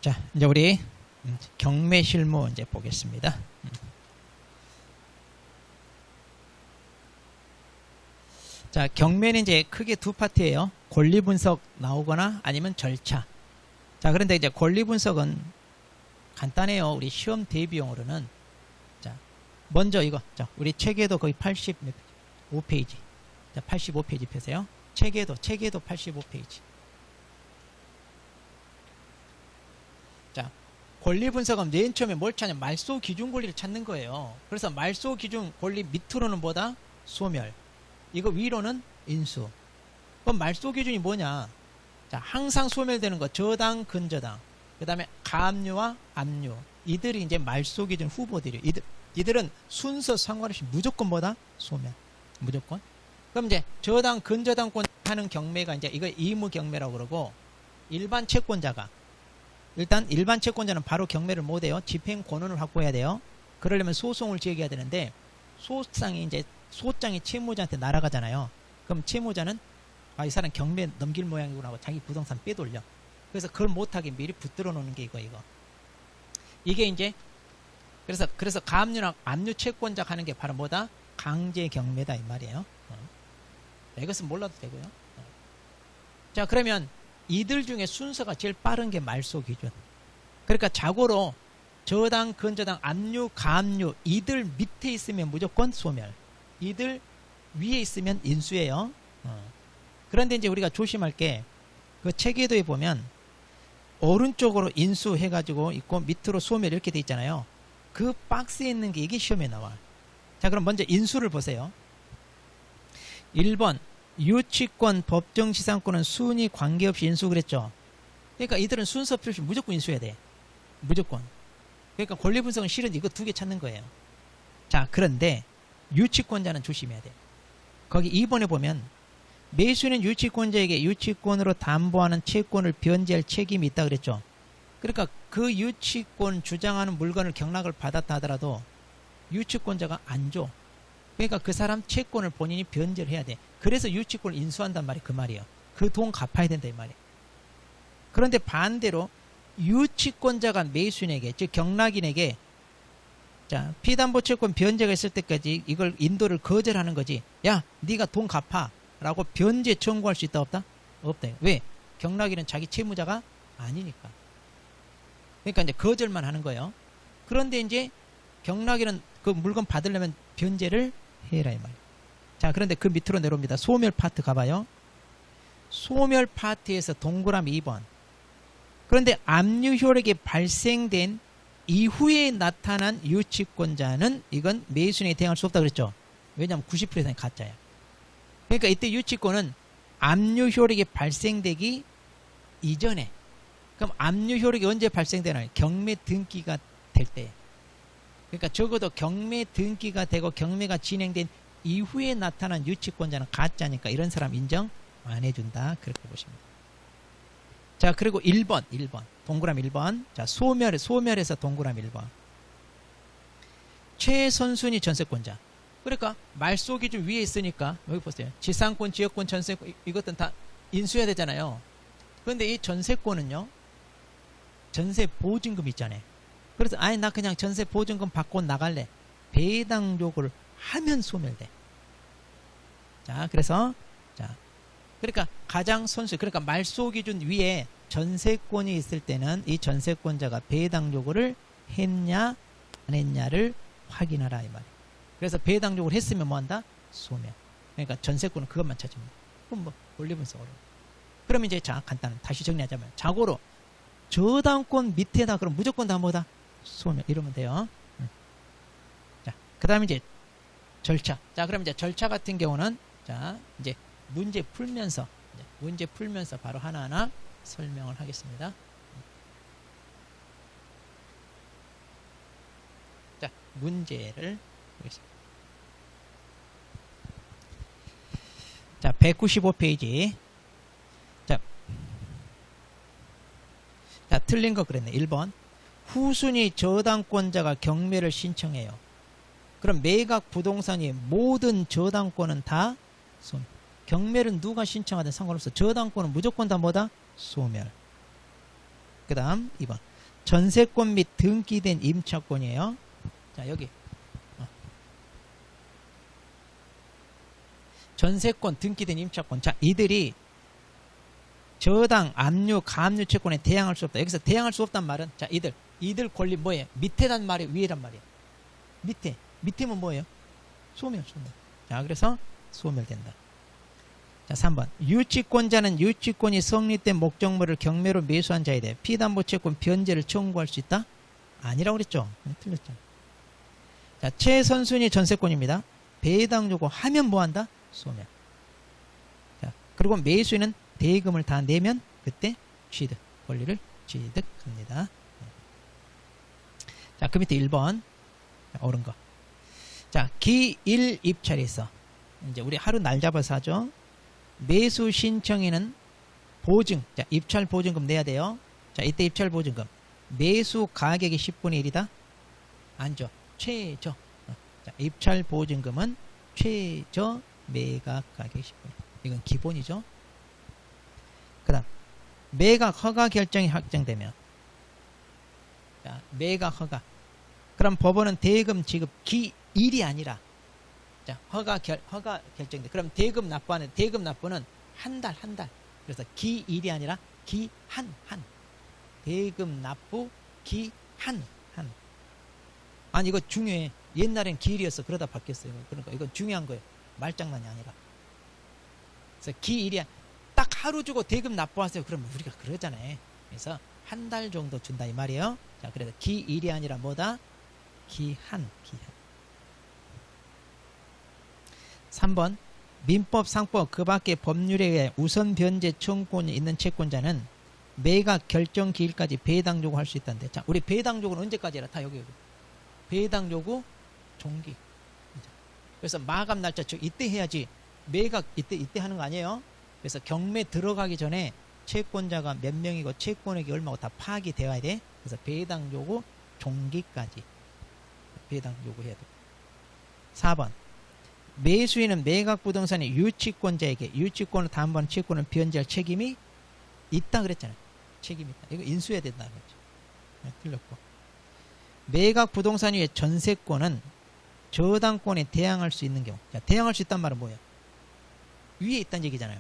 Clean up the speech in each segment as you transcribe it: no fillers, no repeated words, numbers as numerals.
자, 이제 우리 경매 실무 이제 보겠습니다. 자, 경매는 이제 크게 두 파트예요. 권리 분석 나오거나 아니면 절차. 자, 그런데 이제 권리 분석은 간단해요. 우리 시험 대비용으로는. 자, 먼저 이거. 자, 우리 책에도 거의 85페이지. 자, 85페이지 펴세요. 책에도 85페이지. 자, 권리 분석은 맨 처음에 뭘 찾냐? 말소 기준 권리를 찾는 거예요. 그래서 말소 기준 권리 밑으로는 뭐다? 소멸. 이거 위로는 인수. 그럼 말소 기준이 뭐냐? 자, 항상 소멸되는 거 저당, 근저당. 그 다음에 가압류와 압류. 이들이 이제 말소 기준 후보들이에요. 이들은 순서 상관없이 무조건 뭐다? 소멸. 무조건. 그럼 이제 저당, 근저당권 하는 경매가 이제 이거 의무 경매라고 그러고, 일반 채권자가 일단 일반 채권자는 바로 경매를 못해요. 집행 권한을 확보해야 돼요. 그러려면 소송을 제기해야 되는데, 소장이 이제 소장이 채무자한테 날아가잖아요. 그럼 채무자는 이 사람 경매 넘길 모양이구나 하고 자기 부동산 빼돌려. 그래서 그걸 못하게 미리 붙들어 놓는 게 이거. 이게 이제 그래서 가압류나 압류 채권자 하는 게 바로 뭐다? 강제 경매다 이 말이에요. 이것은 몰라도 되고요. 자, 그러면 이들 중에 순서가 제일 빠른 게 말소 기준. 그러니까 자고로 저당, 근저당, 압류, 가압류 이들 밑에 있으면 무조건 소멸. 이들 위에 있으면 인수예요. 그런데 이제 우리가 조심할 게 그 체계도에 보면 오른쪽으로 인수 해가지고 있고 밑으로 소멸 이렇게 돼 있잖아요. 그 박스에 있는 게 이게 시험에 나와. 자, 그럼 먼저 인수를 보세요. 1번 유치권, 법정지상권은 순위 관계없이 인수 그랬죠. 그러니까 이들은 순서 필요 없이 무조건 인수해야 돼. 무조건. 그러니까 권리 분석은 실은 이거 두 개 찾는 거예요. 자, 그런데 유치권자는 조심해야 돼. 거기 2번에 보면 매수인은 유치권자에게 유치권으로 담보하는 채권을 변제할 책임이 있다 그랬죠. 그러니까 그 유치권 주장하는 물건을 경락을 받았다 하더라도 유치권자가 안 줘. 그러니까 그 사람 채권을 본인이 변제를 해야 돼. 그래서 유치권을 인수한단 말이 그 말이에요. 그 돈 갚아야 된다 이 말이에요. 그런데 반대로 유치권자가 매수인에게, 즉 경락인에게 자, 피담보 채권 변제가 있을 때까지 이걸 인도를 거절하는 거지. 야, 네가 돈 갚아 라고 변제 청구할 수 있다 없다? 없다. 왜? 경락인은 자기 채무자가 아니니까. 그러니까 이제 거절만 하는 거예요. 그런데 이제 경락인은 그 물건 받으려면 변제를 해라 이 말이에요. 자, 그런데 그 밑으로 내려옵니다. 소멸 파트 가봐요. 소멸 파트에서 동그라미 2번. 그런데 압류 효력이 발생된 이후에 나타난 유치권자는 이건 매수인에게 대항할 수 없다 그랬죠. 왜냐하면 90% 이상이 가짜야. 그러니까 이때 유치권은 압류 효력이 발생되기 이전에. 그럼 압류 효력이 언제 발생되나요? 경매 등기가 될 때. 그러니까 적어도 경매 등기가 되고 경매가 진행된 이후에 나타난 유치권자는 가짜니까 이런 사람 인정 안 해준다. 그렇게 보십니다. 자, 그리고 1번. 동그라미 1번. 자, 소멸에서 동그라미 1번. 최선순위 전세권자. 그러니까 말소 기준 위에 있으니까 여기 보세요. 지상권, 지역권, 전세권 이것들은 다 인수해야 되잖아요. 그런데 이 전세권은요. 전세 보증금 있잖아요. 그래서 나 그냥 전세 보증금 받고 나갈래. 배당 요구를 하면 소멸돼. 자, 그래서 그러니까 가장 선수, 그러니까 말소 기준 위에 전세권이 있을 때는 이 전세권자가 배당 요구를 했냐 안 했냐를 확인하라 이 말이에요. 그래서 배당 요구를 했으면 뭐 한다? 소멸. 그러니까 전세권은 그것만 찾습니다. 그럼 뭐 권리 분석으로. 그럼 이제 자, 간단히 다시 정리하자면 자고로 저당권 밑에다 그럼 무조건 다 뭐다? 소멸. 이러면 돼요. 자, 그 다음에 이제 절차. 자, 그럼 이제 절차 같은 경우는 자, 이제 문제 풀면서 바로 하나하나 설명을 하겠습니다. 자, 문제를 보겠습니다. 자, 195페이지. 자, 틀린 거 그랬네. 1번. 후순위 저당권자가 경매를 신청해요. 그럼 매각 부동산이 모든 저당권은 다 소멸. 경매를 누가 신청하든 상관없어. 저당권은 무조건 다 뭐다? 소멸. 그 다음 2번. 전세권 및 등기된 임차권이에요. 자, 여기 전세권, 등기된 임차권. 자, 이들이 저당, 압류, 가압류 채권에 대항할 수 없다. 여기서 대항할 수 없단 말은, 자, 이들 권리 뭐예요? 밑에란 말이에요, 위에란 말이에요? 밑에면 뭐예요? 소멸. 자, 그래서 소멸된다. 자, 3번. 유치권자는 유치권이 성립된 목적물을 경매로 매수한 자에 대해 피담보채권 변제를 청구할 수 있다? 아니라고 그랬죠? 틀렸죠. 자, 최선순위 전세권입니다. 배당 요구하면 뭐한다? 소멸. 자, 그리고 매수인은 대금을 다 내면 그때 취득, 권리를 취득합니다. 자, 그 밑에 1번. 자, 옳은 거. 자, 기1 입찰이 있어. 이제 우리 하루 날 잡아서 하죠. 매수 신청에는 보증, 자, 입찰 보증금 내야 돼요. 자, 이때 입찰 보증금. 매수 가격이 10분의 1이다? 아니죠. 최저. 자, 입찰 보증금은 최저 매각 가격이 10분의 1. 이건 기본이죠. 그 다음, 매각 허가 결정이 확정되면. 자, 매각 허가. 그럼 법원은 대금 지급 기1이 아니라, 자, 허가 결정돼. 그럼 대금 납부하는, 대금 납부는 한 달. 그래서 기1이 아니라 한. 대금 납부 한. 아니, 이거 중요해. 옛날엔 기일이었어. 그러다 바뀌었어요. 그러니까 이건 중요한 거예요. 말장난이 아니라. 그래서 기1이야. 딱 하루 주고 대금 납부하세요. 그러면 우리가 그러잖아요. 그래서 한 달 정도 준다 이 말이에요. 자, 그래서 기1이 아니라 뭐다? 기한. 3번. 민법, 상법, 그 밖의 법률에 의해 우선 변제 청구권이 있는 채권자는 매각 결정 기일까지 배당 요구할 수 있다는데. 자, 우리 배당 요구는 언제까지 해라? 다 여기. 배당 요구 종기. 그래서 마감 날짜 즉 이때 해야지. 매각 이때 하는 거 아니에요? 그래서 경매 들어가기 전에 채권자가 몇 명이고 채권액이 얼마고 다 파악이 되어야 돼. 그래서 배당 요구 종기까지 배당 요구해야 돼. 4번. 매수인은 매각 부동산의 유치권자에게 유치권을 담보한 채권을 변제할 책임이 있다 그랬잖아요. 책임이 있다. 이거 인수해야 된다는 거죠. 네, 틀렸고. 매각 부동산 위의 전세권은 저당권에 대항할 수 있는 경우. 자, 대항할 수 있단 말은 뭐예요? 위에 있다는 얘기잖아요.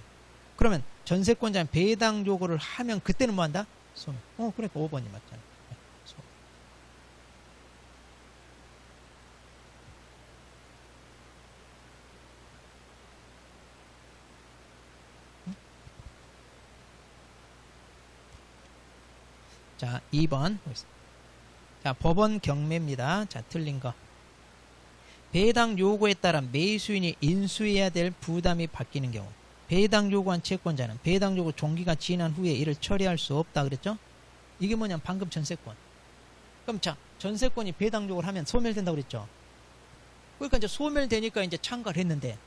그러면 전세권자는 배당 요구를 하면 그때는 뭐 한다? 소멸. 그러니까 5번이 맞잖아요. 네, 소멸. 자, 2번. 자, 법원 경매입니다. 자, 틀린 거. 배당 요구에 따라 매수인이 인수해야 될 부담이 바뀌는 경우. 배당 요구한 채권자는 배당 요구 종기가 지난 후에 이를 처리할 수 없다 그랬죠? 이게 뭐냐면 방금 전세권. 그럼 자, 전세권이 배당 요구를 하면 소멸된다고 그랬죠? 그러니까 이제 소멸되니까 이제 참가를 했는데,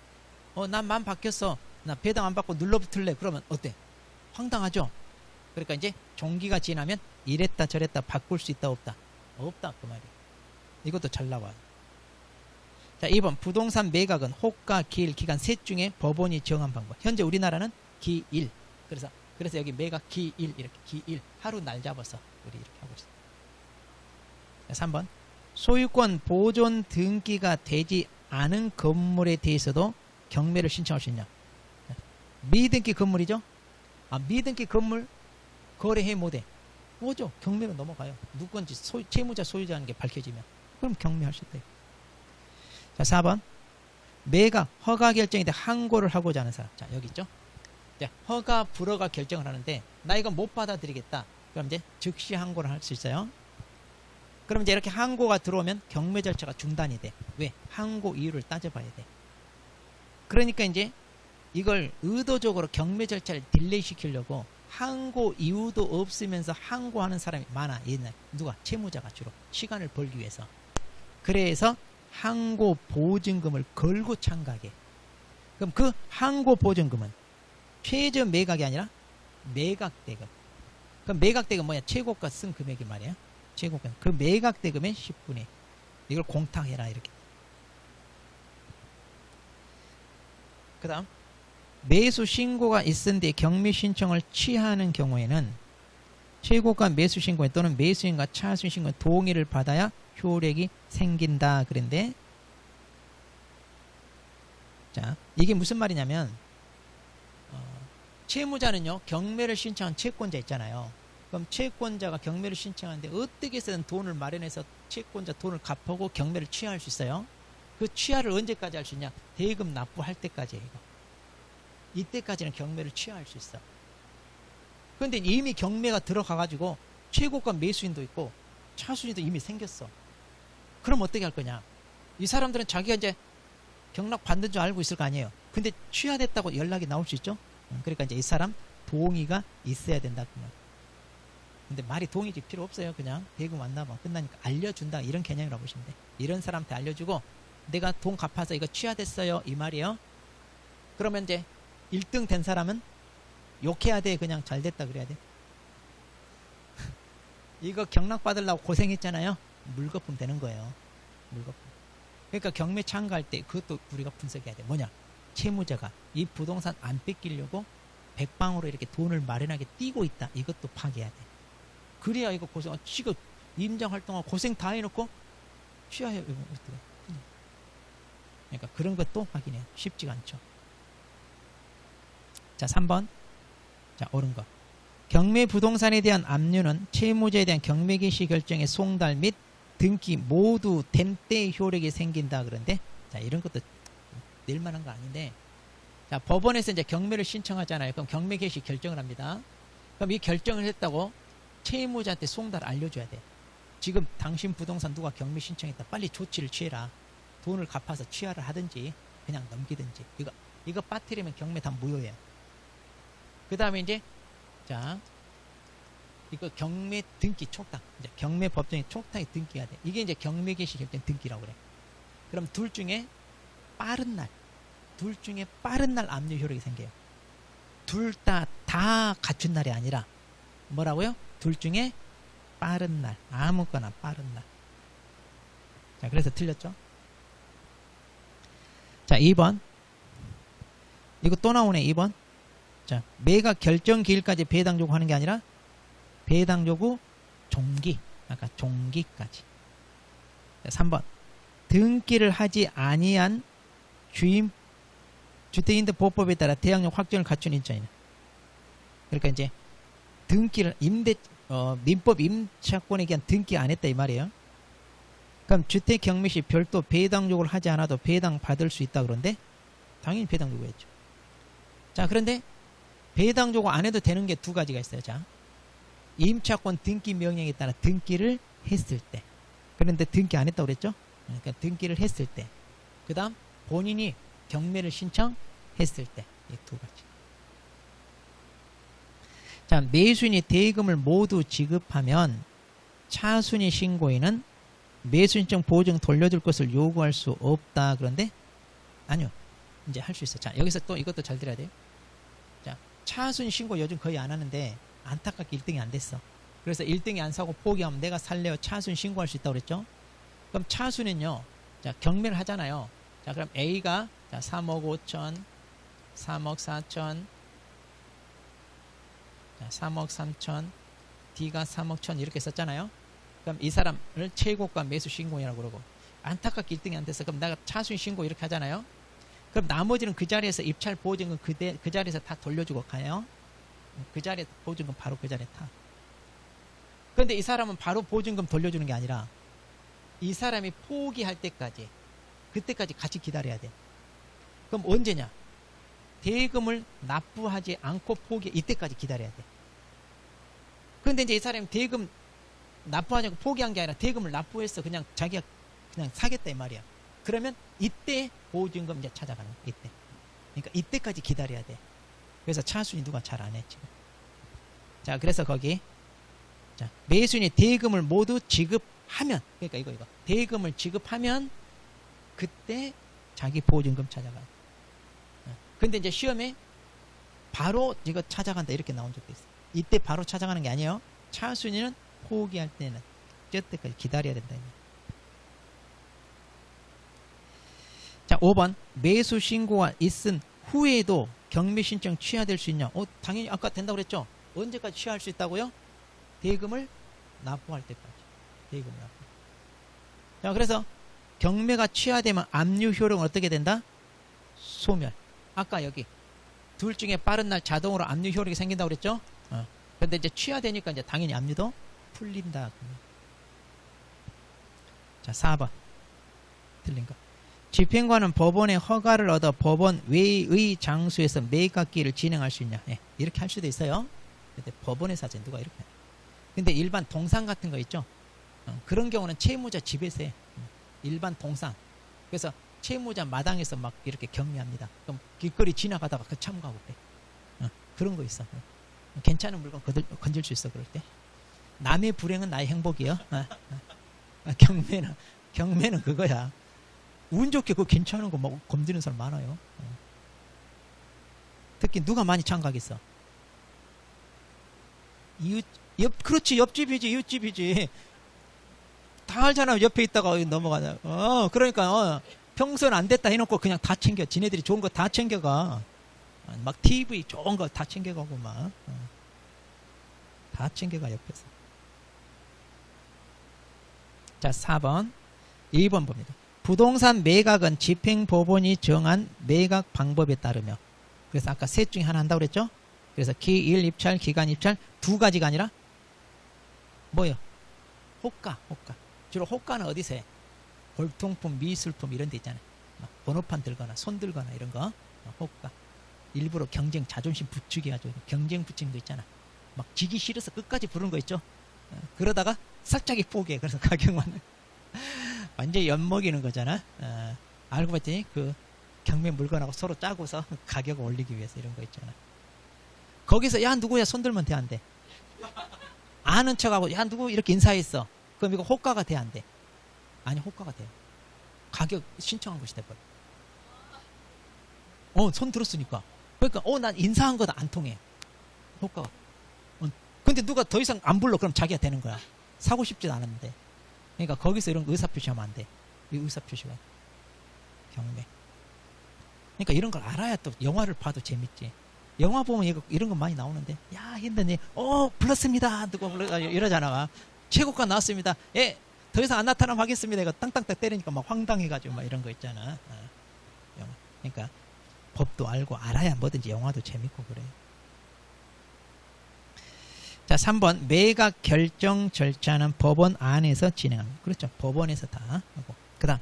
난 마음 바뀌었어. 나 배당 안 받고 눌러붙을래. 그러면 어때? 황당하죠? 그러니까 이제 종기가 지나면 이랬다 저랬다 바꿀 수 있다 없다? 없다 그 말이에요. 이것도 잘 나와요. 자, 2번. 부동산 매각은 호가, 기일, 기간 셋 중에 법원이 정한 방법. 현재 우리나라는 기일. 그래서 여기 매각 기일 이렇게 기일 하루 날 잡아서 우리 이렇게 하고 있습니다. 자, 3번. 소유권 보존 등기가 되지 않은 건물에 대해서도 경매를 신청할 수 있냐? 미등기 건물이죠? 미등기 건물 거래해 못해. 뭐죠? 경매로 넘어가요. 누구인지 채무자 소유자라는 게 밝혀지면. 그럼 경매할 수 있다. 자, 4번. 매각, 허가 결정에 대해 항고를 하고자 하는 사람. 자, 여기 있죠? 자, 허가, 불허가 결정을 하는데, 나 이거 못 받아들이겠다. 그럼 이제 즉시 항고를 할 수 있어요. 그럼 이제 이렇게 항고가 들어오면 경매 절차가 중단이 돼. 왜? 항고 이유를 따져봐야 돼. 그러니까 이제 이걸 의도적으로 경매 절차를 딜레이 시키려고 항고 이유도 없으면서 항고하는 사람이 많아. 옛날 누가? 채무자가 주로 시간을 벌기 위해서. 그래서 항고 보증금을 걸고 참가하게. 그럼 그 항고 보증금은 최저 매각이 아니라 매각대금. 그럼 매각대금 뭐냐? 최고가 쓴 금액이 말이야. 최고가. 그 매각대금의 10분의 1. 이걸 공탁해라 이렇게. 그 다음 매수 신고가 있은 뒤 경매 신청을 취하는 경우에는 최고가 매수 신고인 또는 매수인과 차순 신고인 동의를 받아야 효력이 생긴다 그랬는데, 자, 이게 무슨 말이냐면 채무자는요 경매를 신청한 채권자 있잖아요. 그럼 채권자가 경매를 신청하는데 어떻게 해서든 돈을 마련해서 채권자 돈을 갚고 경매를 취하할 수 있어요. 그 취하를 언제까지 할 수 있냐? 대금 납부할 때까지예요. 이때까지는 경매를 취하할 수 있어. 그런데 이미 경매가 들어가가지고 최고가 매수인도 있고 차순위도 이미 생겼어. 그럼 어떻게 할 거냐? 이 사람들은 자기가 이제 경락 받는 줄 알고 있을 거 아니에요. 근데 취하됐다고 연락이 나올 수 있죠. 그러니까 이제 이 사람 동의가 있어야 된다. 근데 말이 동의지 필요 없어요. 그냥 대금 왔나봐 끝나니까 알려준다 이런 개념이라고 보시면 돼. 이런 사람한테 알려주고 내가 돈 갚아서 이거 취하됐어요 이 말이에요. 그러면 이제 1등 된 사람은 욕해야 돼? 그냥 잘 됐다 그래야 돼? 이거 경락 받으려고 고생했잖아요. 물거품 되는 거예요. 물거품. 그러니까 경매 참가할 때 그것도 우리가 분석해야 돼. 뭐냐? 채무자가 이 부동산 안 뺏기려고 백방으로 이렇게 돈을 마련하게 뛰고 있다. 이것도 파악해야 돼. 그래야 이거 고생, 지금 임장 활동하고 고생 다 해놓고 취하해. 그러니까 그런 것도 확인해. 쉽지가 않죠. 자, 3번. 자, 옳은 거. 경매 부동산에 대한 압류는 채무자에 대한 경매 개시 결정의 송달 및 등기 모두 된 때 효력이 생긴다 그런데, 자, 이런 것도 낼 만한 거 아닌데, 자, 법원에서 이제 경매를 신청하잖아요. 그럼 경매 개시 결정을 합니다. 그럼 이 결정을 했다고 채무자한테 송달 알려줘야 돼. 지금 당신 부동산 누가 경매 신청했다. 빨리 조치를 취해라. 돈을 갚아서 취하를 하든지 그냥 넘기든지. 이거 빠뜨리면 경매 다 무효예요. 그 다음에 이제, 자, 이거 경매 등기 촉탁. 이제 경매 법정에 촉탁이 등기가 돼. 이게 이제 경매 개시 결정 등기라고 그래. 그럼 둘 중에 빠른 날 압류 효력이 생겨요. 둘 다 갖춘 날이 아니라 뭐라고요? 둘 중에 빠른 날, 아무거나 빠른 날. 자, 그래서 틀렸죠? 자, 2번. 이거 또 나오네, 2번. 자, 매각 결정 기일까지 배당 요구하는 게 아니라 배당 요구 종기, 아까 종기까지. 자, 3번. 등기를 하지 아니한 주택임대 보호법에 따라 대항력 확정을 갖춘 임차인은, 그러니까 이제 등기를 민법 임차권에 대한 등기 안 했다 이 말이에요. 그럼 주택 경매 시 별도 배당 요구를 하지 않아도 배당 받을 수 있다 그런데 당연히 배당 요구했죠. 자, 그런데 배당 요구 안 해도 되는 게 두 가지가 있어요. 자, 임차권 등기 명령에 따라 등기를 했을 때. 그런데 등기 안 했다고 그랬죠? 그러니까 등기를 했을 때. 그 다음 본인이 경매를 신청했을 때. 이 두 가지. 자, 매수인이 대금을 모두 지급하면 차순위 신고인은 매수신청 보증 돌려줄 것을 요구할 수 없다. 그런데 아니요. 이제 할 수 있어. 자, 여기서 또 이것도 잘 들어야 돼요. 자, 차순위 신고 요즘 거의 안 하는데 안타깝게 1등이 안 됐어. 그래서 1등이 안 사고 포기하면 내가 살래요. 차순위 신고할 수 있다고 그랬죠. 그럼 차순위는요. 자, 경매를 하잖아요. 자, 그럼 A가 자, 3억 5천, 3억 4천, 자, 3억 3천, D가 3억 1천 이렇게 썼잖아요. 그럼 이 사람을 최고가 매수 신고이라고 그러고, 안타깝게 1등이 안 됐어. 그럼 내가 차순위 신고 이렇게 하잖아요. 그럼 나머지는 그 자리에서 입찰 보증금 그 자리에서 다 돌려주고 가요. 그 자리에 보증금 바로 그 자리에 타. 그런데 이 사람은 바로 보증금 돌려주는 게 아니라 이 사람이 포기할 때까지, 그때까지 같이 기다려야 돼. 그럼 언제냐? 대금을 납부하지 않고 이때까지 기다려야 돼. 그런데 이제 이 사람이 대금 납부하지 않고 포기한 게 아니라 대금을 납부해서 그냥 자기가 그냥 사겠다 이 말이야. 그러면 이때 보증금 이제 찾아가는 거야. 이때. 그러니까 이때까지 기다려야 돼. 그래서 차순위 누가 잘 안 해 지금. 자, 그래서 거기 자, 매수인이 대금을 모두 지급하면, 그러니까 이거 대금을 지급하면 그때 자기 보증금 찾아가. 근데 이제 시험에 바로 이거 찾아간다 이렇게 나온 적도 있어. 이때 바로 찾아가는 게 아니에요. 차순위는 포기할 때는 저 때까지 기다려야 된다. 자, 5번. 매수 신고가 있은 후에도 경매 신청 취하될 수 있냐? 당연히 아까 된다고 그랬죠. 언제까지 취하할 수 있다고요? 대금을 납부할 때까지. 대금 납부. 자, 그래서 경매가 취하되면 압류 효력은 어떻게 된다? 소멸. 아까 여기 둘 중에 빠른 날 자동으로 압류 효력이 생긴다고 그랬죠? 근데 이제 취하되니까 이제 당연히 압류도 풀린다. 자, 4번. 틀린 거. 집행관은 법원의 허가를 얻어 법원 외의 장소에서 매각기를 진행할 수 있냐? 예, 이렇게 할 수도 있어요. 근데 법원에서 하지 누가 이렇게 해. 근데 일반 동상 같은 거 있죠? 그런 경우는 채무자 집에서 해. 일반 동상. 그래서 채무자 마당에서 막 이렇게 경매합니다. 그럼 길거리 지나가다가 그 참가하고 그래. 그런 거 있어. 괜찮은 물건 건질 수 있어, 그럴 때. 남의 불행은 나의 행복이요. 경매는 그거야. 운 좋게 그거 괜찮은 거 막 건드리는 사람 많아요. 특히 누가 많이 참가하겠어? 그렇지, 옆집이지, 이웃집이지. 다 알잖아, 옆에 있다가 넘어가냐. 그러니까, 평소는 안 됐다 해놓고 그냥 다 챙겨. 지네들이 좋은 거 다 챙겨가. 막 TV 좋은 거 다 챙겨가고 막. 다 챙겨가, 옆에서. 자, 4번. 2번 봅니다. 부동산 매각은 집행법원이 정한 매각 방법에 따르며. 그래서 아까 셋 중에 하나 한다고 그랬죠? 그래서 기일 입찰, 기간 입찰 두 가지가 아니라 뭐요? 호가. 주로 호가는 어디서 해? 골동품, 미술품 이런 데 있잖아요. 번호판 들거나 손 들거나 이런 거. 호가. 일부러 경쟁, 자존심 부추기 가지고 경쟁 붙이는 거 있잖아. 막 지기 싫어서 끝까지 부르는 거 있죠? 그러다가 살짝이 포기해. 그래서 가격만 완전히 엿먹이는 거잖아. 알고 봤더니 그 경매 물건하고 서로 짜고서 가격을 올리기 위해서 이런 거 있잖아. 거기서 야 누구야 손들면 돼 안 돼? 아는 척하고 야 누구 이렇게 인사했어. 그럼 이거 호가가 돼 안 돼? 아니 호가가 돼요. 가격 신청한 것이 돼버려. 손 들었으니까. 그러니까 난 인사한 거다 안 통해. 호가가. 근데 누가 더 이상 안 불러 그럼 자기가 되는 거야. 사고 싶지도 않았는데. 그러니까 거기서 이런 의사표시하면 안 돼. 이 의사표시가 경매. 그러니까 이런 걸 알아야 또 영화를 봐도 재밌지. 영화 보면 이런 거 많이 나오는데 야 힘드니 불렀습니다 누가 이러잖아. 최고가 나왔습니다. 예, 더 이상 안 나타나면 하겠습니다. 이거 땅땅땅 때리니까 막 황당해가지고 막 이런 거 있잖아. 영화. 그러니까 법도 알고 알아야 뭐든지 영화도 재밌고 그래. 자, 3번 매각 결정 절차는 법원 안에서 진행합니다. 그렇죠. 법원에서 다 하고. 그 다음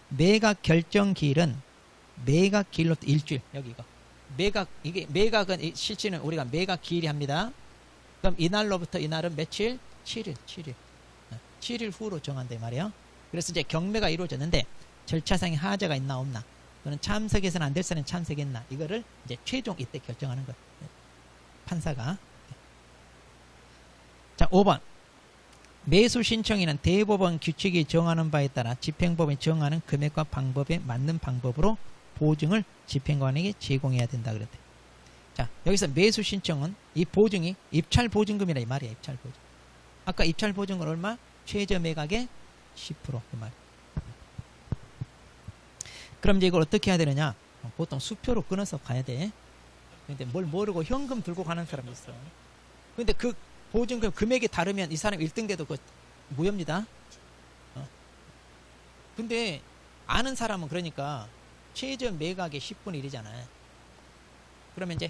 매각 결정 기일은 매각 기일로부터 일주일. 여기 이거. 매각은 실제는 우리가 매각 기일이 합니다. 그럼 이날로부터 이날은 며칠? 7일. 7일 후로 정한다 이 말이에요. 그래서 이제 경매가 이루어졌는데 절차상의 하자가 있나 없나. 또는 참석해서는 안 될 사람은 참석했나. 이거를 이제 최종 이때 결정하는 거예요. 판사가. 자, 5번. 매수 신청인은 대법원 규칙이 정하는 바에 따라 집행법이 정하는 금액과 방법에 맞는 방법으로 보증을 집행관에게 제공해야 된다 그랬대. 자, 여기서 매수 신청은 이 보증이 입찰 보증금이라 이 말이야. 입찰 보증. 아까 입찰 보증은 얼마? 최저 매각의 10% 그 말. 그럼 이제 이걸 어떻게 해야 되느냐? 보통 수표로 끊어서 가야 돼. 근데 뭘 모르고 현금 들고 가는 사람이 있어. 근데 그 보증금 금액이 다르면 이 사람 1등 돼도 그 무효입니다. 근데 아는 사람은 그러니까 최저 매각의 10분의 1이잖아. 그러면 이제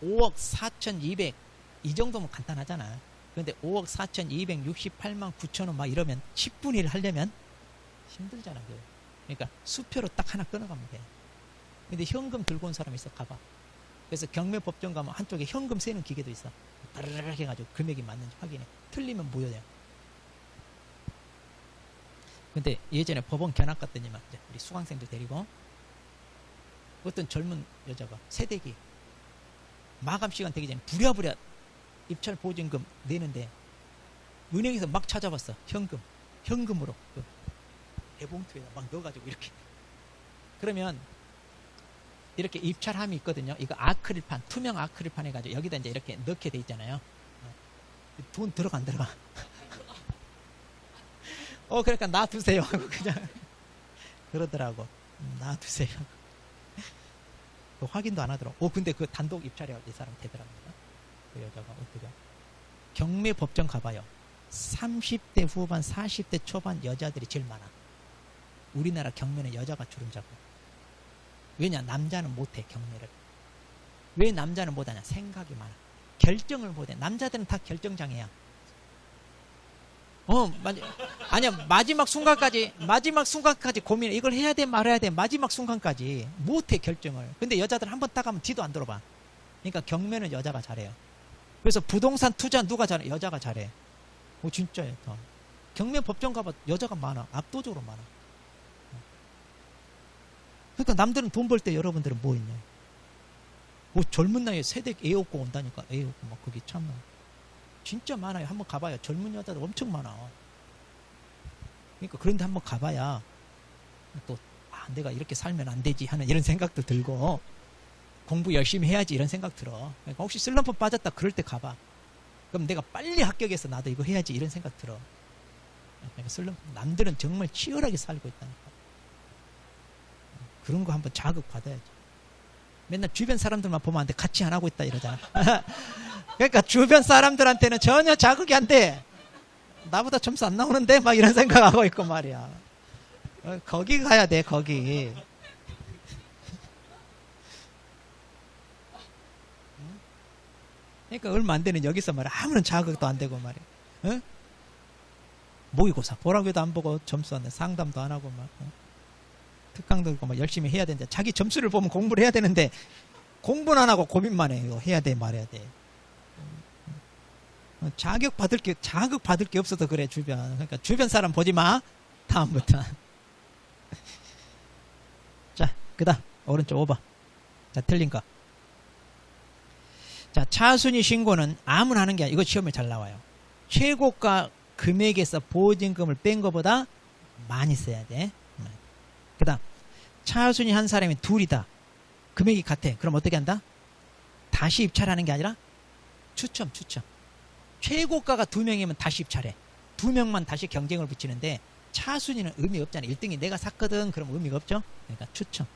5억 4,200 이 정도면 간단하잖아. 그런데 5억 4,268만 9천 원 막 이러면 10분의 1 하려면 힘들잖아. 그러니까 수표로 딱 하나 끊어가면 돼. 근데 현금 들고 온 사람이 있어. 가봐. 그래서 경매법정 가면 한쪽에 현금 세는 기계도 있어. 따르르 해가지고 금액이 맞는지 확인해. 틀리면 무효돼요. 근데 예전에 법원 견학 갔더니만 우리 수강생들 데리고 어떤 젊은 여자가 새댁이 마감 시간 되기 전에 부랴부랴 입찰 보증금 내는데 은행에서 막 찾아봤어. 현금으로 그 대봉투에 막 넣어가지고 이렇게. 그러면 이렇게 입찰함이 있거든요. 이거 아크릴판, 투명 아크릴판 해가지고 여기다 이제 이렇게 넣게 돼 있잖아요. 돈 들어가 안 들어가? 그러니까 놔두세요. 그냥 그러더라고. 놔두세요. 확인도 안 하더라고. 근데 그 단독 입찰이 이 사람 되더랍니다. 그 여자가 어떻게? 경매 법정 가봐요. 30대 후반, 40대 초반 여자들이 제일 많아. 우리나라 경매는 여자가 주름잡고. 왜냐? 남자는 못해, 경매를. 왜 남자는 못하냐? 생각이 많아. 결정을 못해. 남자들은 다 결정장애야. 아니야, 마지막 순간까지 고민해. 이걸 해야 돼, 말아야 돼. 마지막 순간까지 못해, 결정을. 근데 여자들은 한번 딱 하면 뒤도 안 돌아봐. 그러니까 경매는 여자가 잘해요. 그래서 부동산 투자 누가 잘해? 여자가 잘해. 진짜예요. 경매 법정 가봐 여자가 많아. 압도적으로 많아. 그러니까 남들은 돈 벌 때 여러분들은 뭐 있냐? 젊은 나이에 세대 애 없고 온다니까. 애 없고 막 거기 참 진짜 많아요. 한번 가봐요. 젊은 여자들 엄청 많아. 그러니까 그런데 한번 가봐야 또 내가 이렇게 살면 안 되지 하는 이런 생각도 들고 공부 열심히 해야지 이런 생각 들어. 그러니까 혹시 슬럼프 빠졌다 그럴 때 가봐. 그럼 내가 빨리 합격해서 나도 이거 해야지 이런 생각 들어. 그러니까 슬럼프, 남들은 정말 치열하게 살고 있다니까. 그런 거 한번 자극 받아야지. 맨날 주변 사람들만 보면 안 돼. 같이 안 하고 있다 이러잖아. 그러니까 주변 사람들한테는 전혀 자극이 안 돼. 나보다 점수 안 나오는데 막 이런 생각하고 있고 말이야. 거기 가야 돼, 거기. 그러니까 얼마 안 되는 여기서 말이야. 아무런 자극도 안 되고 말이야. 어? 모의고사 보라고 해도 안 보고 점수 안 내. 상담도 안 하고 막. 특강도 있고 막 열심히 해야 되는데 자기 점수를 보면 공부를 해야 되는데 공부는 안 하고 고민만 해. 이거 해야 돼, 말해야 돼. 자극 받을 게 없어서 그래, 주변. 그러니까 주변 사람 보지 마. 다음부터. 자, 그다음 오른쪽 5번. 자, 틀린 거. 자, 차순위 신고는 아무나 하는 게 아니라 이거 시험에 잘 나와요. 최고가 금액에서 보증금을 뺀 것보다 많이 써야 돼. 그 다음 차순위 한 사람이 둘이다. 금액이 같아. 그럼 어떻게 한다? 다시 입찰하는 게 아니라 추첨. 최고가가 2명이면 다시 입찰해. 2명만 다시 경쟁을 붙이는데 차순위는 의미 없잖아. 1등이 내가 샀거든. 그럼 의미가 없죠. 그러니까 추첨.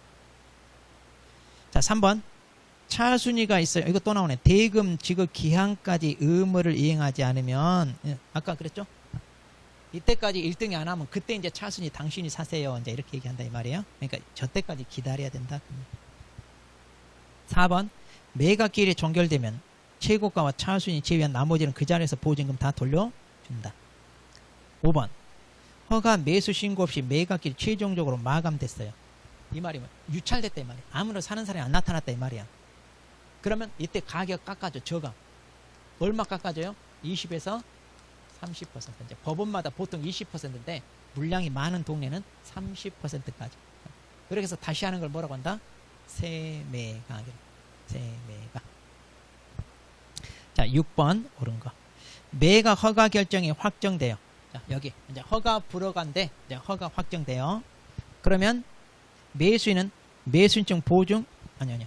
자, 3번 차순위가 있어요. 이거 또 나오네. 대금 지급 기한까지 의무를 이행하지 않으면, 아까 그랬죠? 이때까지 1등이 안 하면 그때 이제 차순위 당신이 사세요. 이제 이렇게 얘기한다 이 말이에요. 그러니까 저때까지 기다려야 된다. 4번 매각기일이 종결되면 최고가와 차순위 제외한 나머지는 그 자리에서 보증금 다 돌려준다. 5번 허가 매수 신고 없이 매각기일 최종적으로 마감됐어요. 이 말이면 유찰됐다 이 말이야. 아무나 사는 사람이 안 나타났다 이 말이야. 그러면 이때 가격 깎아줘. 저가 얼마 깎아줘요? 20에서 30%. 이제 법원마다 보통 20%인데 물량이 많은 동네는 30%까지. 그래서 다시 하는 걸 뭐라고 한다? 세매각. 자, 6번 옳은 거. 매각 허가 결정이 확정돼요. 자, 여기 이제 허가 불허가인데 이제 허가 확정돼요. 그러면 매수인은 매수인증 보증 아니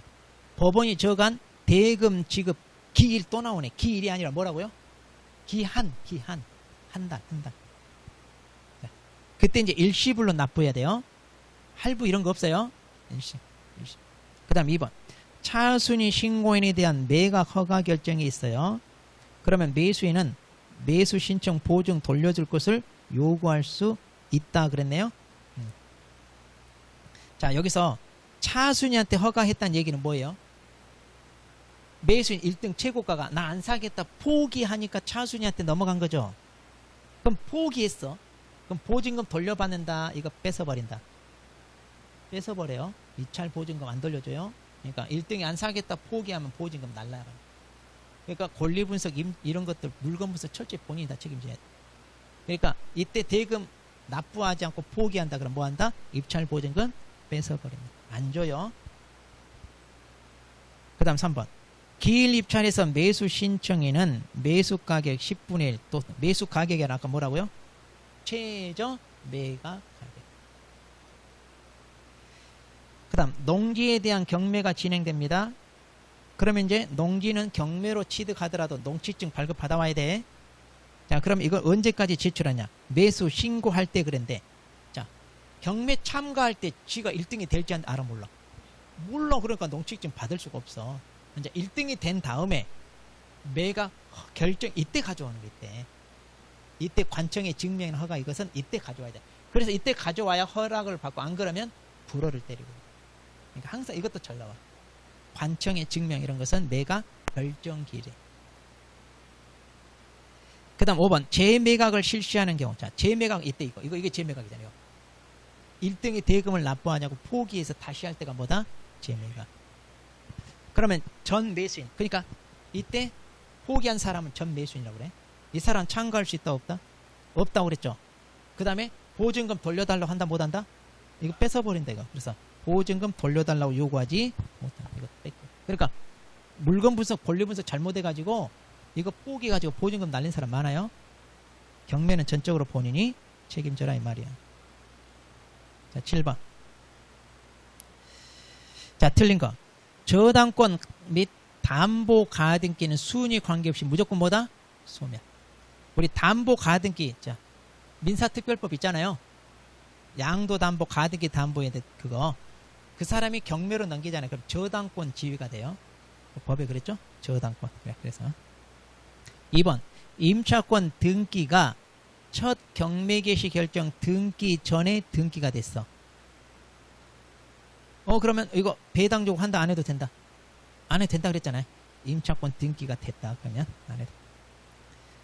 법원이 정한 대금 지급 기일 또 나오네. 기일이 아니라 뭐라고요? 기한 한 달. 그때 이제 일시불로 납부해야 돼요. 할부 이런 거 없어요. 일시. 그 다음 2번 차순위 신고인에 대한 매각 허가 결정이 있어요. 그러면 매수인은 매수 신청 보증 돌려줄 것을 요구할 수 있다 그랬네요. 자, 여기서 차순위한테 허가했다는 얘기는 뭐예요? 매수인 1등 최고가가 나 안 사겠다 포기하니까 차순위한테 넘어간 거죠. 그럼 포기했어. 그럼 보증금 돌려받는다. 이거 뺏어버린다. 뺏어버려요. 입찰 보증금 안 돌려줘요. 그러니까 1등이 안 사겠다 포기하면 보증금 날라가요. 그러니까 권리분석 이런 것들 물건 분석 철저히 본인이 다 책임져야 돼. 그러니까 이때 대금 납부하지 않고 포기한다. 그럼 뭐 한다? 입찰 보증금 뺏어버린다. 안 줘요. 그 다음 3번 기일 입찰에서 매수 신청인은 매수 가격 10분의 1 또 매수 가격이 아까 뭐라고요? 최저 매각 가격. 그 다음 농지에 대한 경매가 진행됩니다. 그러면 이제 농지는 경매로 취득하더라도 농취증 발급 받아와야 돼. 자, 그럼 이걸 언제까지 제출하냐? 매수 신고할 때 그랬는데, 자, 경매 참가할 때 지가 1등이 될지 알아 몰라. 그러니까 농취증 받을 수가 없어. 이제 1등이 된 다음에 매각 결정 이때 가져오는 거 이때 관청의 증명인 허가 이것은 이때 가져와야 돼. 그래서 이때 가져와야 허락을 받고 안 그러면 불허를 때리고. 그러니까 항상 이것도 잘 나와. 관청의 증명 이런 것은 매각 결정기일에. 그 다음 5번 재매각을 실시하는 경우. 자, 재매각 이때 이게 재매각이잖아요. 1등이 대금을 납부하냐고 포기해서 다시 할 때가 뭐다? 재매각. 그러면 전 매수인. 그러니까 이때 포기한 사람은 전 매수인이라고 그래. 이 사람 참가할 수 있다 없다? 없다고 그랬죠. 그 다음에 보증금 돌려달라고 한다 못한다? 이거 뺏어버린다 이거. 그래서 보증금 돌려달라고 요구하지 못한다. 이거 뺏고. 그러니까 물건 분석 권리 분석 잘못해가지고 이거 포기해가지고 보증금 날린 사람 많아요. 경매는 전적으로 본인이 책임져라 이 말이야. 자 7번. 자 틀린 거. 저당권 및 담보 가등기는 순위 관계없이 무조건 뭐다? 소멸. 우리 담보 가등기 자 민사특별법 있잖아요. 양도담보 가등기 담보에 그거 그 사람이 경매로 넘기잖아요. 그럼 저당권 지위가 돼요. 법에 그랬죠? 저당권. 그래서 2번 임차권 등기가 첫 경매 개시 결정 등기 전에 등기가 됐어. 그러면 이거 배당 요구한다 안 해도 된다. 안 해도 된다 그랬잖아요. 임차권 등기가 됐다 그러면 안 해도.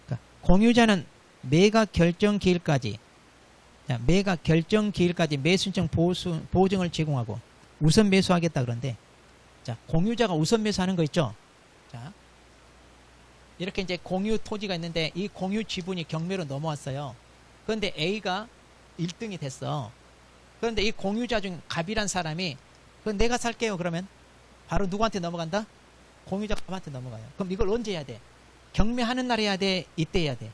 그러니까 공유자는 매각 결정 기일까지 매각 결정 기일까지 매수인증 보증을 제공하고 우선 매수하겠다 그런데 자 공유자가 우선 매수하는 거 있죠. 자 이렇게 이제 공유 토지가 있는데 이 공유 지분이 경매로 넘어왔어요. 그런데 A가 1등이 됐어. 그런데 이 공유자 중 갑이란 사람이 그건 내가 살게요 그러면 바로 누구한테 넘어간다? 공유자 갑한테 넘어가요. 그럼 이걸 언제 해야 돼? 경매하는 날 해야 돼? 이때 해야 돼?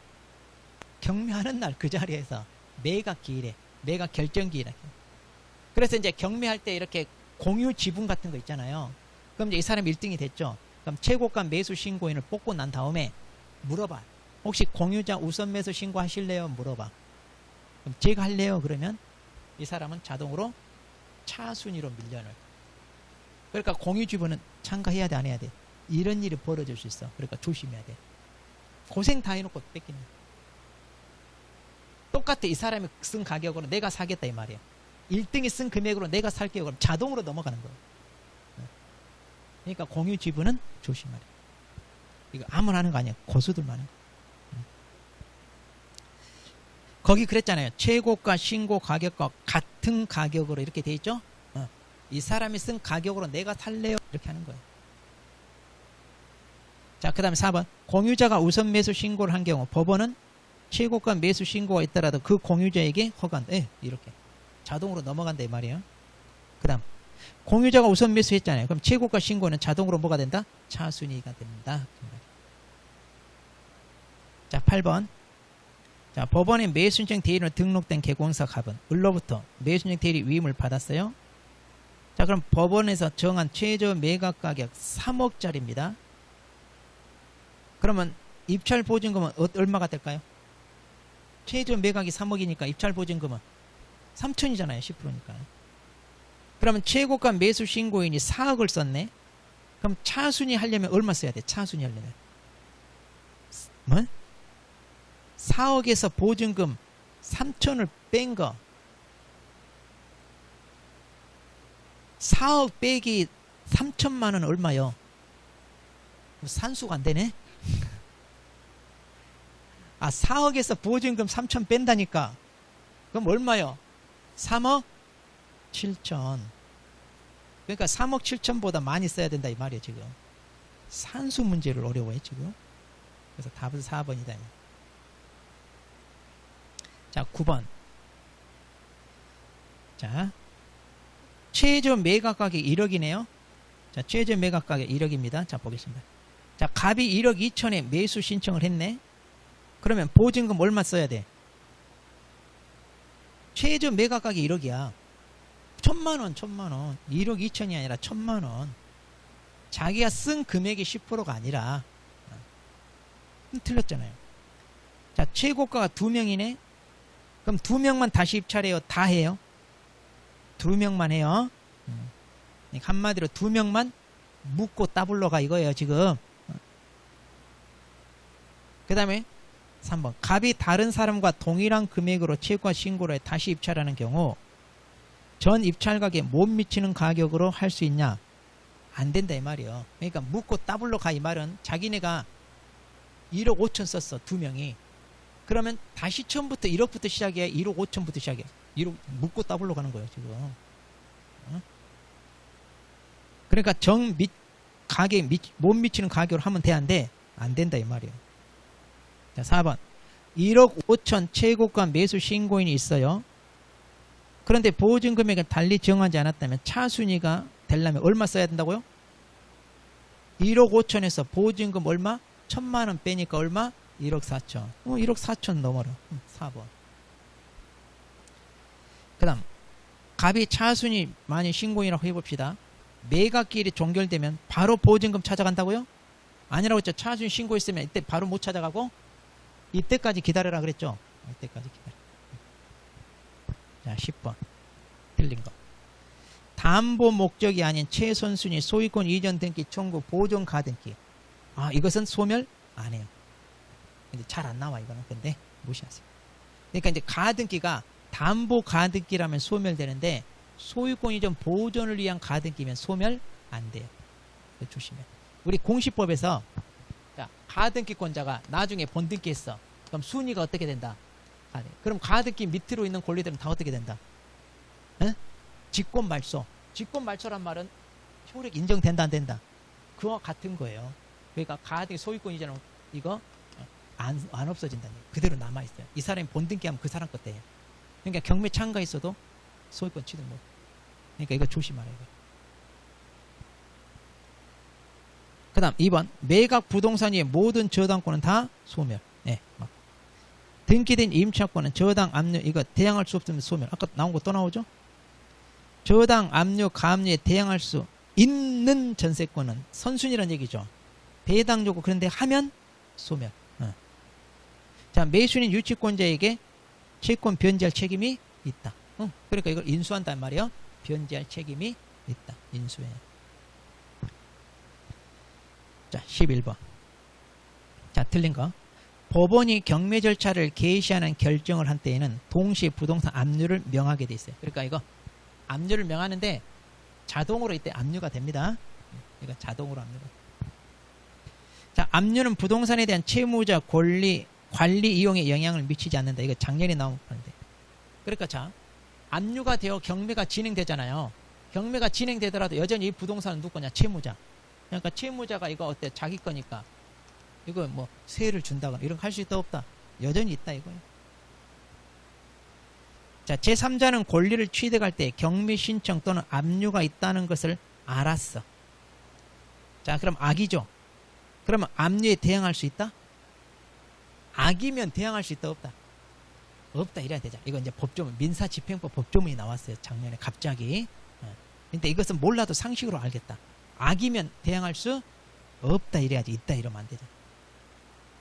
경매하는 날 그 자리에서 매각 기일에 매각 결정 기일에. 그래서 이제 경매할 때 이렇게 공유 지분 같은 거 있잖아요. 그럼 이제 이 사람이 1등이 됐죠. 그럼 최고가 매수 신고인을 뽑고 난 다음에 물어봐. 혹시 공유자 우선 매수 신고하실래요? 물어봐. 그럼 제가 할래요? 그러면 이 사람은 자동으로 차순위로 밀려날. 그러니까 공유 지분은 참가해야 돼, 안 해야 돼? 이런 일이 벌어질 수 있어. 그러니까 조심해야 돼. 고생 다 해놓고 뺏기는. 똑같아. 이 사람이 쓴 가격으로 내가 사겠다 이 말이야. 1등이 쓴 금액으로 내가 살게요. 그럼 자동으로 넘어가는 거야. 그러니까 공유 지분은 조심하래. 이거 아무나 하는 거 아니야. 고수들만 하는 거. 거기 그랬잖아요. 최고가 신고 가격과 같은 가격으로 이렇게 돼 있죠. 이 사람이 쓴 가격으로 내가 살래요. 이렇게 하는 거예요. 자, 그 다음에 4번. 공유자가 우선 매수 신고를 한 경우 법원은 최고가 매수 신고가 있더라도 그 공유자에게 허가한다. 이렇게 자동으로 넘어간다 이 말이에요. 그 다음 공유자가 우선 매수했잖아요. 그럼 최고가 신고는 자동으로 뭐가 된다? 차순위가 된다. 자 8번. 자 법원에 매수인증 대리로 등록된 개공사 갑은 을로부터 매수인증 대리 위임을 받았어요. 자 그럼 법원에서 정한 최저 매각 가격 3억짜리입니다. 그러면 입찰 보증금은 얼마가 될까요? 최저 매각이 3억이니까 입찰 보증금은 3천이잖아요. 10%니까. 그러면 최고가 매수 신고인이 4억을 썼네. 그럼 차순위 하려면 얼마 써야 돼? 차순위 하려면 뭐? 4억에서 보증금 3천을 뺀 거 4억 빼기 3천만 원 얼마요? 산수가 안 되네. 4억에서 보증금 3천 뺀다니까. 그럼 얼마요? 3억 7천. 그러니까 3억 7천보다 많이 써야 된다 이 말이에요 지금. 산수 문제를 어려워해 지금. 그래서 답은 4번이다. 자 9번. 자 최저 매각 가격 1억이네요. 자 최저 매각 가격 1억입니다. 자 보겠습니다. 자 갑이 1억 2천에 매수 신청을 했네. 그러면 보증금 얼마 써야 돼? 최저 매각 가격이 1억이야. 1,000만원 1억 2천이 아니라 1,000만원. 자기가 쓴 금액이 10%가 아니라. 틀렸잖아요. 자 최고가가 2명이네. 그럼 2명만 다시 입찰해요? 다 해요? 2명만 해요. 한마디로 2명만 묻고 따블러 가 이거예요 지금. 그 다음에 3번. 갑이 다른 사람과 동일한 금액으로 채권 신고를 해 다시 입찰하는 경우 전 입찰가격에 못 미치는 가격으로 할 수 있냐? 안 된다 이 말이에요. 그러니까 묻고 따블로 가 이 말은 자기네가 1억 5천 썼어. 두 명이. 그러면 다시 처음부터 1억부터 시작해. 1억 5천부터 시작해. 1억 묻고 따블로 가는 거예요 지금. 어? 그러니까 가격 못 미치는 가격으로 하면 돼 안 돼? 안 된다 이 말이에요. 자 4번. 1억 5천 최고가 매수 신고인이 있어요. 그런데 보증 금액을 달리 정하지 않았다면 차순위가 되려면 얼마 써야 된다고요? 1억 5천에서 보증금 얼마? 1,000만 원 빼니까 얼마? 1억 4천. 1억 4천 넘어라. 4번. 그 다음 갑이 차순위 만약 신고인이라고 해봅시다. 매각기일이 종결되면 바로 보증금 찾아간다고요? 아니라고 했죠. 차순위 신고했으면 이때 바로 못 찾아가고 이때까지 기다려라 그랬죠. 이때까지 기다려. 자 10번 틀린 거. 담보 목적이 아닌 최선순위 소유권 이전 등기 청구 보존 가등기. 이것은 소멸 안 해요. 근데 잘 안 나와 이거는. 근데 무시하세요. 그러니까 이제 가등기가 담보 가등기라면 소멸되는데 소유권 이전 보존을 위한 가등기면 소멸 안 돼요. 조심해. 우리 공시법에서 자, 가등기권자가 나중에 본등기했어. 그럼 순위가 어떻게 된다? 그럼 가등기 밑으로 있는 권리들은 다 어떻게 된다? 에? 직권 말소. 직권 말소란 말은 효력 인정된다 안 된다? 그와 같은 거예요. 그러니까 가등기 소유권 이전은 이거 안 없어진다는 얘기. 그대로 남아있어요. 이 사람이 본등기하면 그 사람 것대요. 그러니까 경매 참가 있어도 소유권 취득 못. 그러니까 이거 조심하라 이거. 그 다음 2번. 매각 부동산 위의 모든 저당권은 다 소멸. 네, 막. 등기된 임차권은 저당, 압류, 이거 대항할 수 없으면 소멸. 아까 나온 거 또 나오죠? 저당, 압류, 가압류에 대항할 수 있는 전세권은 선순위란 얘기죠. 배당 요구 그런데 하면 소멸. 자, 매수인 유치권자에게 채권 변제할 책임이 있다. 그러니까 이걸 인수한단 말이에요. 변제할 책임이 있다. 인수해. 자, 11번. 자, 틀린 거. 법원이 경매 절차를 개시하는 결정을 한 때에는 동시에 부동산 압류를 명하게 돼 있어요. 그러니까 이거 압류를 명하는데 자동으로 이때 압류가 됩니다. 이거 자동으로 압류가. 자, 압류는 부동산에 대한 채무자 관리 이용에 영향을 미치지 않는다. 이거 작년에 나온 건데. 그러니까 자, 압류가 되어 경매가 진행되잖아요. 경매가 진행되더라도 여전히 이 부동산은 누구 거냐? 채무자. 그러니까 채무자가 이거 어때? 자기 거니까 이거 뭐 세를 준다거나 이런 거 할 수 있다 없다? 여전히 있다 이거예요. 자, 제3자는 권리를 취득할 때 경매 신청 또는 압류가 있다는 것을 알았어. 자, 그럼 악이죠. 그러면 압류에 대항할 수 있다? 악이면 대항할 수 있다 없다? 없다 이래야 되죠. 이거 이제 법조문 민사집행법 법조문이 나왔어요. 작년에 갑자기. 근데 이것은 몰라도 상식으로 알겠다. 악이면 대항할 수 없다 이래야지. 있다 이러면 안 되죠.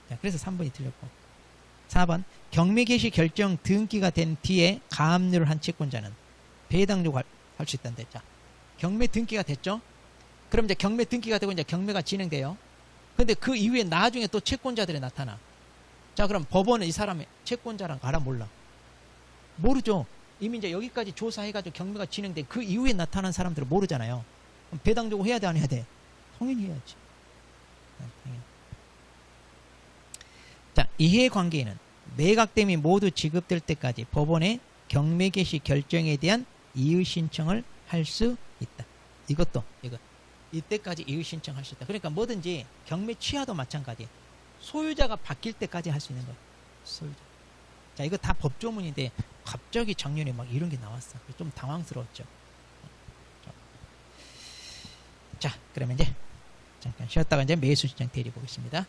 자, 그래서 3번이 틀렸고. 4번. 경매 개시 결정 등기가 된 뒤에 가압류를 한 채권자는 배당 요구할 수 있다는데. 자, 경매 등기가 됐죠. 그럼 이제 경매 등기가 되고 이제 경매가 진행돼요. 근데 그 이후에 나중에 또 채권자들이 나타나. 자, 그럼 법원은 이 사람의 채권자랑 알아 몰라? 모르죠. 이미 이제 여기까지 조사해가지고 경매가 진행돼 그 이후에 나타난 사람들은 모르잖아요. 그럼 배당 요구 해야 돼 안 해야 돼? 당연히 해야지. 당연히. 자, 이해관계인은 매각됨이 모두 지급될 때까지 법원에 경매 개시 결정에 대한 이의 신청을 할 수 있다. 이것도 이거 이때까지 이의 신청할 수 있다. 그러니까 뭐든지 경매 취하도 마찬가지. 소유자가 바뀔 때까지 할 수 있는 거예요. 소유자. 자, 이거 다 법조문인데 갑자기 작년에 막 이런 게 나왔어. 좀 당황스러웠죠. 자, 그러면 이제 잠깐 쉬었다가 이제 매수 신청 대리 보겠습니다.